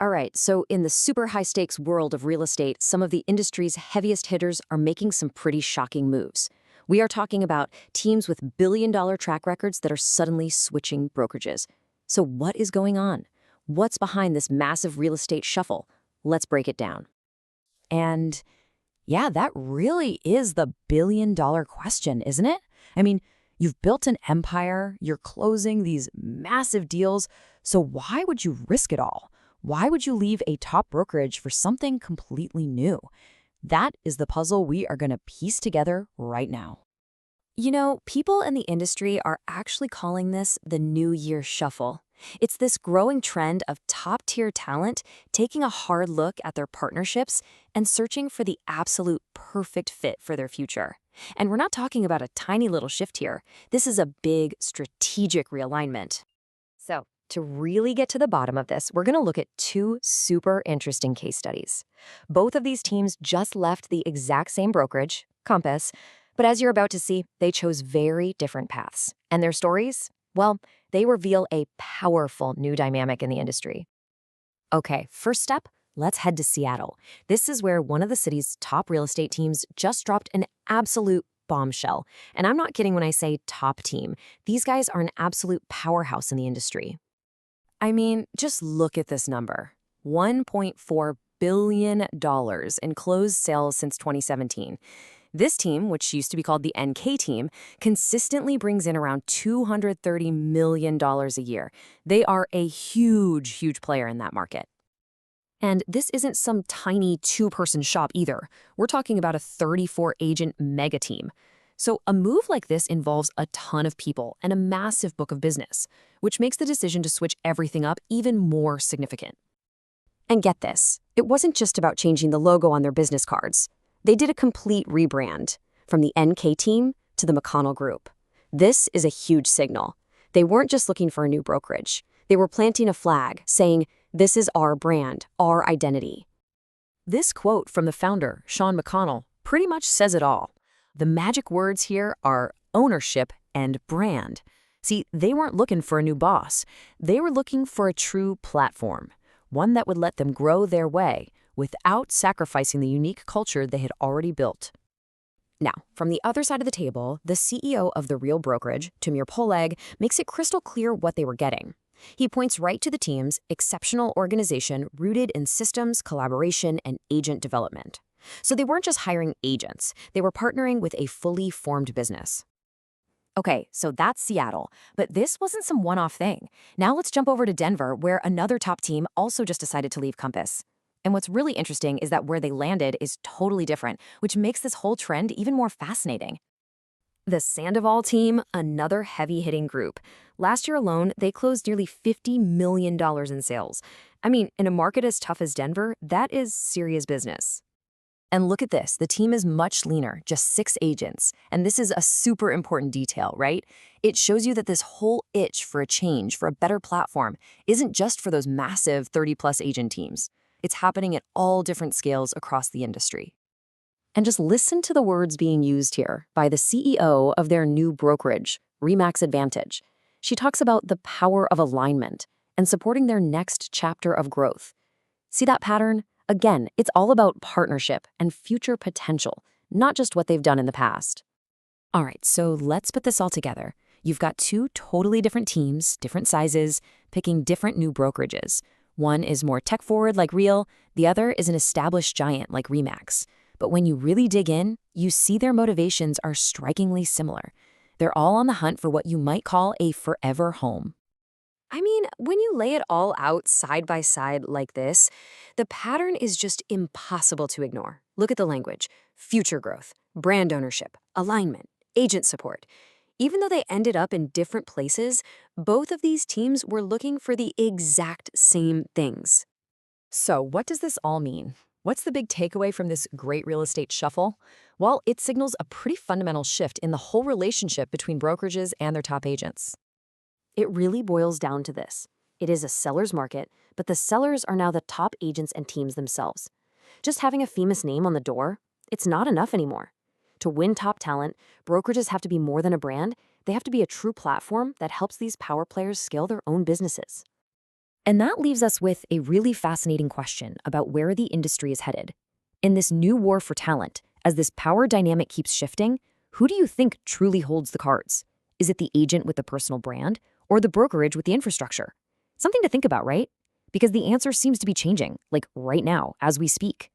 All right, so in the super high stakes world of real estate, some of the industry's heaviest hitters are making some pretty shocking moves. We are talking about teams with billion-dollar track records that are suddenly switching brokerages. So what is going on? What's behind this massive real estate shuffle? Let's break it down. And yeah, that really is the billion-dollar question, isn't it? I mean, you've built an empire, you're closing these massive deals, so why would you risk it all? Why would you leave a top brokerage for something completely new? That is the puzzle we are going to piece together right now. You know, people in the industry are actually calling this the New Year Shuffle. It's this growing trend of top-tier talent taking a hard look at their partnerships and searching for the absolute perfect fit for their future. And we're not talking about a tiny little shift here. This is a big strategic realignment. So, to really get to the bottom of this, we're going to look at two super interesting case studies. Both of these teams just left the exact same brokerage, Compass, but as you're about to see, they chose very different paths. And their stories? Well, they reveal a powerful new dynamic in the industry. Okay, first step, let's head to Seattle. This is where one of the city's top real estate teams just dropped an absolute bombshell. And I'm not kidding when I say top team. These guys are an absolute powerhouse in the industry. I mean, just look at this number. $1.4 billion in closed sales since 2017. This team, which used to be called the NK team, consistently brings in around $230 million a year. They are a huge, huge player in that market. And this isn't some tiny two-person shop either. We're talking about a 34-agent mega team. So a move like this involves a ton of people and a massive book of business, which makes the decision to switch everything up even more significant. And get this, it wasn't just about changing the logo on their business cards. They did a complete rebrand, from the NK team to the McConnell Group. This is a huge signal. They weren't just looking for a new brokerage. They were planting a flag, saying, "This is our brand, our identity." This quote from the founder, Sean McConnell, pretty much says it all. The magic words here are ownership and brand. See, they weren't looking for a new boss. They were looking for a true platform, one that would let them grow their way without sacrificing the unique culture they had already built. Now, from the other side of the table, the CEO of the real brokerage, Timur Poleg, makes it crystal clear what they were getting. He points right to the team's exceptional organization rooted in systems, collaboration, and agent development. So they weren't just hiring agents, they were partnering with a fully formed business. Okay, so that's Seattle, but this wasn't some one-off thing. Now let's jump over to Denver, where another top team also just decided to leave Compass. And what's really interesting is that where they landed is totally different, which makes this whole trend even more fascinating. The Sandoval team, another heavy-hitting group. Last year alone, they closed nearly $50 million in sales. I mean, in a market as tough as Denver, that is serious business. And look at this, the team is much leaner, just 6 agents. And this is a super important detail, right? It shows you that this whole itch for a change, for a better platform, isn't just for those massive 30-plus agent teams. It's happening at all different scales across the industry. And just listen to the words being used here by the CEO of their new brokerage, REMAX Advantage. She talks about the power of alignment and supporting their next chapter of growth. See that pattern? Again, it's all about partnership and future potential, not just what they've done in the past. All right, so let's put this all together. You've got 2 totally different teams, different sizes, picking different new brokerages. One is more tech-forward like Real, the other is an established giant like REMAX. But when you really dig in, you see their motivations are strikingly similar. They're all on the hunt for what you might call a forever home. I mean, when you lay it all out side by side like this, the pattern is just impossible to ignore. Look at the language: future growth, brand ownership, alignment, agent support. Even though they ended up in different places, both of these teams were looking for the exact same things. So what does this all mean? What's the big takeaway from this great real estate shuffle? Well, it signals a pretty fundamental shift in the whole relationship between brokerages and their top agents. It really boils down to this. It is a seller's market, but the sellers are now the top agents and teams themselves. Just having a famous name on the door, it's not enough anymore. To win top talent, brokerages have to be more than a brand. They have to be a true platform that helps these power players scale their own businesses. And that leaves us with a really fascinating question about where the industry is headed. In this new war for talent, as this power dynamic keeps shifting, who do you think truly holds the cards? Is it the agent with the personal brand or the brokerage with the infrastructure? Something to think about, right? Because the answer seems to be changing, like right now, as we speak.